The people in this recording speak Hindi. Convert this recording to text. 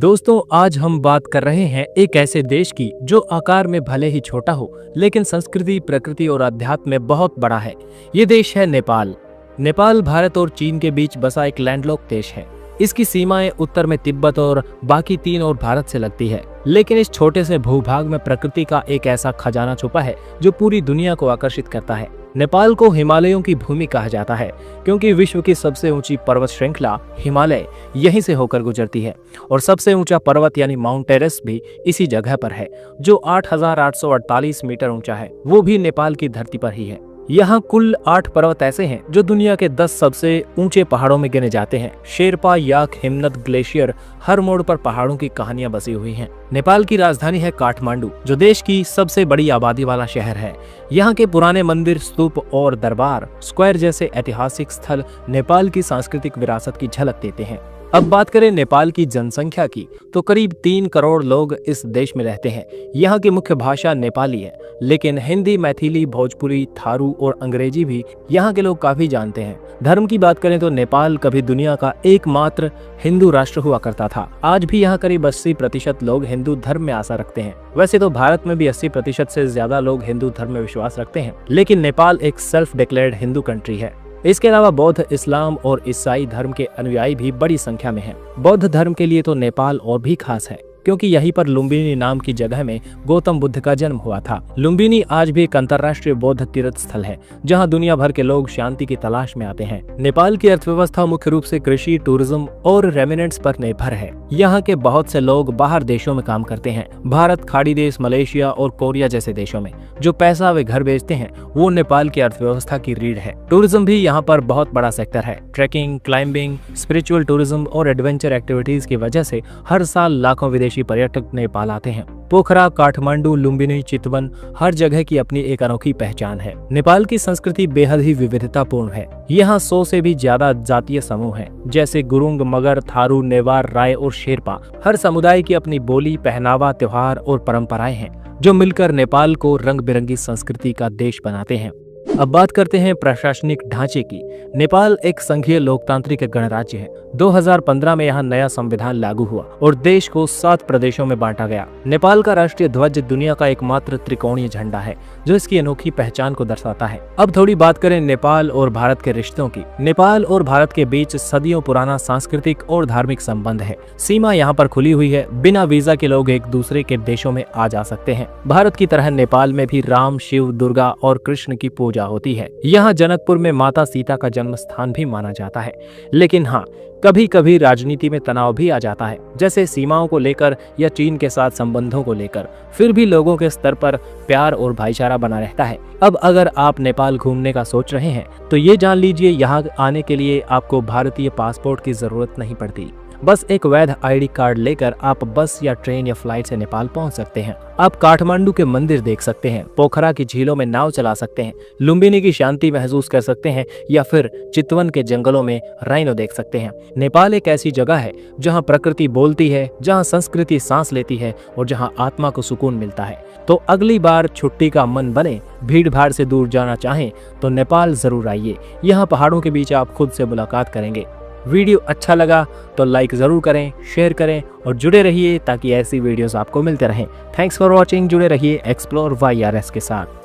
दोस्तों, आज हम बात कर रहे हैं एक ऐसे देश की जो आकार में भले ही छोटा हो, लेकिन संस्कृति, प्रकृति और अध्यात्म में बहुत बड़ा है। ये देश है नेपाल। नेपाल भारत और चीन के बीच बसा एक लैंडलॉक देश है। इसकी सीमाएं उत्तर में तिब्बत और बाकी तीन और भारत से लगती है। लेकिन इस छोटे से भूभाग में प्रकृति का एक ऐसा खजाना छुपा है जो पूरी दुनिया को आकर्षित करता है। नेपाल को हिमालयों की भूमि कहा जाता है क्योंकि विश्व की सबसे ऊंची पर्वत श्रृंखला हिमालय यहीं से होकर गुजरती है और सबसे ऊंचा पर्वत यानी माउंट एवरेस्ट भी इसी जगह पर है जो 8,848 मीटर ऊंचा है। वो भी नेपाल की धरती पर ही है। यहाँ कुल 8 पर्वत ऐसे हैं जो दुनिया के 10 सबसे ऊंचे पहाड़ों में गिने जाते हैं। शेरपा, याक, हिमनद, ग्लेशियर, हर मोड़ पर पहाड़ों की कहानियां बसी हुई हैं। नेपाल की राजधानी है काठमांडू, जो देश की सबसे बड़ी आबादी वाला शहर है। यहाँ के पुराने मंदिर, स्तूप और दरबार स्क्वायर जैसे ऐतिहासिक स्थल नेपाल की सांस्कृतिक विरासत की झलक देते हैं। अब बात करें नेपाल की जनसंख्या की, तो करीब 3 करोड़ लोग इस देश में रहते हैं। यहाँ की मुख्य भाषा नेपाली है, लेकिन हिंदी, मैथिली, भोजपुरी, थारू और अंग्रेजी भी यहाँ के लोग काफी जानते हैं। धर्म की बात करें तो नेपाल कभी दुनिया का एकमात्र हिंदू राष्ट्र हुआ करता था। आज भी यहाँ करीब 80% लोग हिंदू धर्म में आस्था रखते हैं। वैसे तो भारत में भी 80% से ज्यादा लोग हिंदू धर्म में विश्वास रखते हैं, लेकिन नेपाल एक सेल्फ डिक्लेयर्ड हिंदू कंट्री है। इसके अलावा बौद्ध, इस्लाम और ईसाई धर्म के अनुयायी भी बड़ी संख्या में हैं। बौद्ध धर्म के लिए तो नेपाल और भी खास है क्योंकि यहीं पर लुम्बिनी नाम की जगह में गौतम बुद्ध का जन्म हुआ था। लुम्बिनी आज भी एक अंतर्राष्ट्रीय बौद्ध तीर्थ स्थल है जहां दुनिया भर के लोग शांति की तलाश में आते हैं। नेपाल की अर्थव्यवस्था मुख्य रूप से कृषि, टूरिज्म और रेमिनेंट्स पर निर्भर है। यहाँ के बहुत से लोग बाहर देशों में काम करते हैं। भारत, खाड़ी देश, मलेशिया और कोरिया जैसे देशों में जो पैसा वे घर भेजते हैं वो नेपाल की अर्थव्यवस्था की रीढ़ है। टूरिज्म भी यहाँ पर बहुत बड़ा सेक्टर है। ट्रैकिंग, क्लाइंबिंग, स्पिरिचुअल टूरिज्म और एडवेंचर एक्टिविटीज की वजह से हर साल लाखों विदेशी पर्यटक नेपाल आते हैं। पोखरा, काठमांडू, लुम्बिनी, चितवन, हर जगह की अपनी एक अनोखी पहचान है। नेपाल की संस्कृति बेहद ही विविधतापूर्ण है। यहाँ 100 से भी ज्यादा जातीय समूह हैं, जैसे गुरुंग, मगर, थारू, नेवार, राय और शेरपा। हर समुदाय की अपनी बोली, पहनावा, त्योहार और परंपराएं हैं जो मिलकर नेपाल को रंग बिरंगी संस्कृति का देश बनाते हैं। अब बात करते हैं प्रशासनिक ढांचे की। नेपाल एक संघीय लोकतांत्रिक गणराज्य है। 2015 में यहाँ नया संविधान लागू हुआ और देश को 7 प्रदेशों में बांटा गया। नेपाल का राष्ट्रीय ध्वज दुनिया का एकमात्र त्रिकोणीय झंडा है जो इसकी अनोखी पहचान को दर्शाता है। अब थोड़ी बात करें नेपाल और भारत के रिश्तों की। नेपाल और भारत के बीच सदियों पुराना सांस्कृतिक और धार्मिक संबंध है। सीमा यहाँ पर खुली हुई है। बिना वीजा के लोग एक दूसरे के देशों में आ जा सकते हैं। भारत की तरह नेपाल में भी राम, शिव, दुर्गा और कृष्ण की पूजा होती है। यहाँ जनकपुर में माता सीता का जन्म स्थान भी माना जाता है। लेकिन हाँ, कभी कभी राजनीति में तनाव भी आ जाता है, जैसे सीमाओं को लेकर या चीन के साथ संबंधों को लेकर। फिर भी लोगों के स्तर पर प्यार और भाईचारा बना रहता है। अब अगर आप नेपाल घूमने का सोच रहे हैं तो ये जान लीजिए, यहाँ आने के लिए आपको भारतीय पासपोर्ट की जरूरत नहीं पड़ती। बस एक वैध आईडी कार्ड लेकर आप बस या ट्रेन या फ्लाइट से नेपाल पहुंच सकते हैं। आप काठमांडू के मंदिर देख सकते हैं, पोखरा की झीलों में नाव चला सकते हैं, लुम्बिनी की शांति महसूस कर सकते हैं या फिर चितवन के जंगलों में राइनो देख सकते हैं। नेपाल एक ऐसी जगह है जहां प्रकृति बोलती है, जहां संस्कृति सांस लेती है और जहां आत्मा को सुकून मिलता है। तो अगली बार छुट्टी का मन बने, भीड़ भाड़ से दूर जाना चाहें तो नेपाल जरूर आइए। यहाँ पहाड़ों के बीच आप खुद से मुलाकात करेंगे। वीडियो अच्छा लगा तो लाइक जरूर करें, शेयर करें और जुड़े रहिए ताकि ऐसी वीडियोस आपको मिलते रहें। Thanks for watching. जुड़े रहिए एक्सप्लोर YRS के साथ।